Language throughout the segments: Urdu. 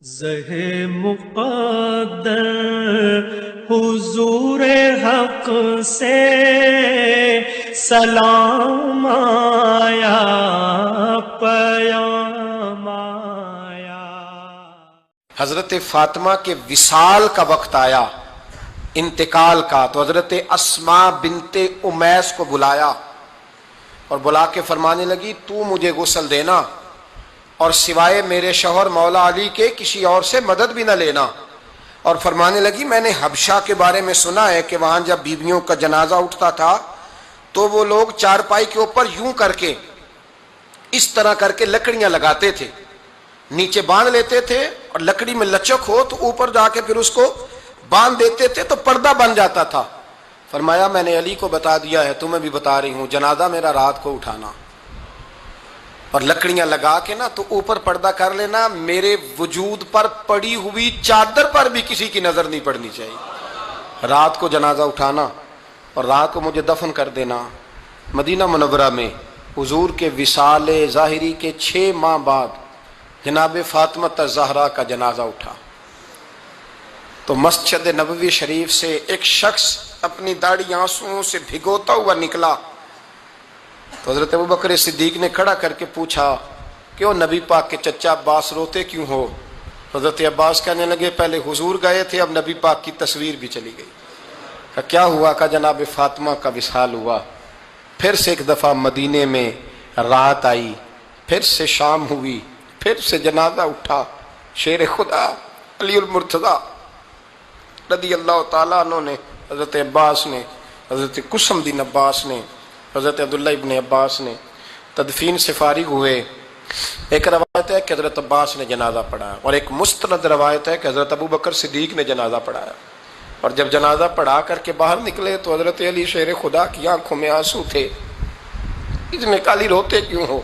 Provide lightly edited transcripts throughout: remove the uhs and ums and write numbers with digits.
زہ مقدر حضور حق سے سلام آیا، پیام آیا۔ حضرت فاطمہ کے وصال کا وقت آیا، انتقال کا، تو حضرت اسماء بنت امیس کو بلایا اور بلا کے فرمانے لگی تو مجھے غسل دینا اور سوائے میرے شوہر مولا علی کے کسی اور سے مدد بھی نہ لینا۔ اور فرمانے لگی میں نے حبشہ کے بارے میں سنا ہے کہ وہاں جب بیویوں کا جنازہ اٹھتا تھا تو وہ لوگ چارپائی کے اوپر یوں کر کے، اس طرح کر کے لکڑیاں لگاتے تھے، نیچے باندھ لیتے تھے اور لکڑی میں لچک ہو تو اوپر جا کے پھر اس کو باندھ دیتے تھے تو پردہ بن جاتا تھا۔ فرمایا میں نے علی کو بتا دیا ہے، تمہیں بھی بتا رہی ہوں، جنازہ میرا رات کو اٹھانا اور لکڑیاں لگا کے نا تو اوپر پردہ کر لینا، میرے وجود پر پڑی ہوئی چادر پر بھی کسی کی نظر نہیں پڑنی چاہیے۔ رات کو جنازہ اٹھانا اور رات کو مجھے دفن کر دینا۔ مدینہ منورہ میں حضور کے وصال ظاہری کے 6 ماہ بعد جناب فاطمہ الزہرا کا جنازہ اٹھا تو مسجد نبوی شریف سے ایک شخص اپنی داڑھی آنسوؤں سے بھگوتا ہوا نکلا تو حضرت ابوبکر صدیق نے کھڑا کر کے پوچھا کیوں نبی پاک کے چچا عباس روتے کیوں ہو؟ حضرت عباس کہنے لگے پہلے حضور گئے تھے، اب نبی پاک کی تصویر بھی چلی گئی۔ کہا کیا ہوا؟ کہا جناب فاطمہ کا وصال ہوا، پھر سے ایک دفعہ مدینے میں رات آئی، پھر سے شام ہوئی، پھر سے جنازہ اٹھا۔ شیر خدا علی المرتضیٰ رضی اللہ تعالیٰ عنہ نے، حضرت عباس نے، حضرت قسم بن عباس نے، حضرت عبداللہ ابن عباس نے تدفین سے فارغ ہوئے۔ ایک روایت ہے کہ حضرت عباس نے جنازہ پڑھایا اور ایک مستند روایت ہے کہ حضرت ابوبکر صدیق نے جنازہ پڑھایا، اور جب جنازہ پڑھا کر کے باہر نکلے تو حضرت علی شیر خدا کی آنکھوں میں آنسو تھے۔ اتنے کالی روتے کیوں ہو؟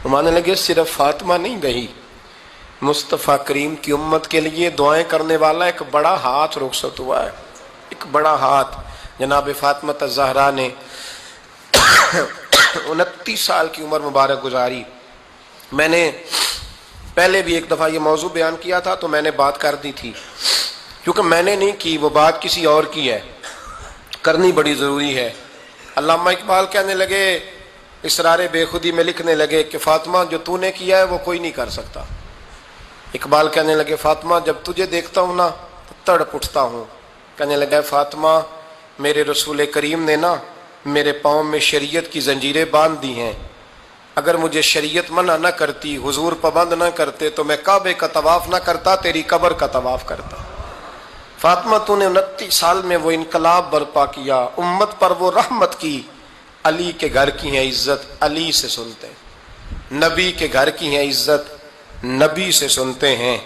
مانے لگے صرف فاطمہ نہیں گئی، مصطفیٰ کریم کی امت کے لیے دعائیں کرنے والا ایک بڑا ہاتھ رخصت ہوا ہے، ایک بڑا ہاتھ۔ جناب فاطمہ الزہرا نے 29 سال کی عمر مبارک گزاری۔ میں نے پہلے بھی ایک دفعہ یہ موضوع بیان کیا تھا تو میں نے بات کر دی تھی، کیونکہ میں نے نہیں کی، وہ بات کسی اور کی ہے، کرنی بڑی ضروری ہے۔ علامہ اقبال کہنے لگے، اسرار بے خودی میں لکھنے لگے کہ فاطمہ جو تو نے کیا ہے وہ کوئی نہیں کر سکتا۔ اقبال کہنے لگے فاطمہ جب تجھے دیکھتا ہوں نا تو تڑپ اٹھتا ہوں۔ کہنے لگا فاطمہ میرے رسول کریم نے نا میرے پاؤں میں شریعت کی زنجیریں باندھ دی ہیں، اگر مجھے شریعت منع نہ کرتی، حضور پابند نہ کرتے تو میں کعبے کا طواف نہ کرتا، تیری قبر کا طواف کرتا۔ فاطمہ تو نے 29 سال میں وہ انقلاب برپا کیا، امت پر وہ رحمت کی۔ علی کے گھر کی ہے عزت، علی سے سنتے ہیں، نبی کے گھر کی ہے عزت، نبی سے سنتے ہیں۔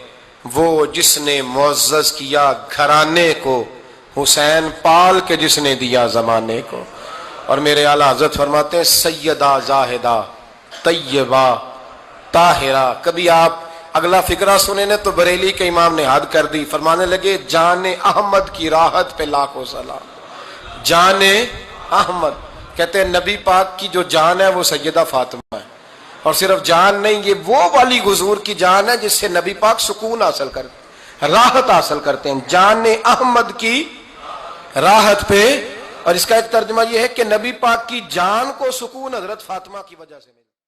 وہ جس نے معزز کیا گھرانے کو، حسین پال کے جس نے دیا زمانے کو۔ اور میرے اعلیٰ حضرت فرماتے ہیں سیدہ زاہدہ طیبہ طاہرہ۔ کبھی آپ اگلا فقرہ سنے نے تو بریلی کے امام نے حد کر دی، فرمانے لگے جان احمد کی راحت پہ لاکھوں سلام۔ جان احمد کہتے ہیں نبی پاک کی جو جان ہے وہ سیدہ فاطمہ ہے، اور صرف جان نہیں، یہ وہ والی حضور کی جان ہے جس سے نبی پاک سکون حاصل کرتے ہیں، راحت حاصل کرتے ہیں۔ جان احمد کی راحت پہ، اور اس کا ایک ترجمہ یہ ہے کہ نبی پاک کی جان کو سکون حضرت فاطمہ کی وجہ سے ملا۔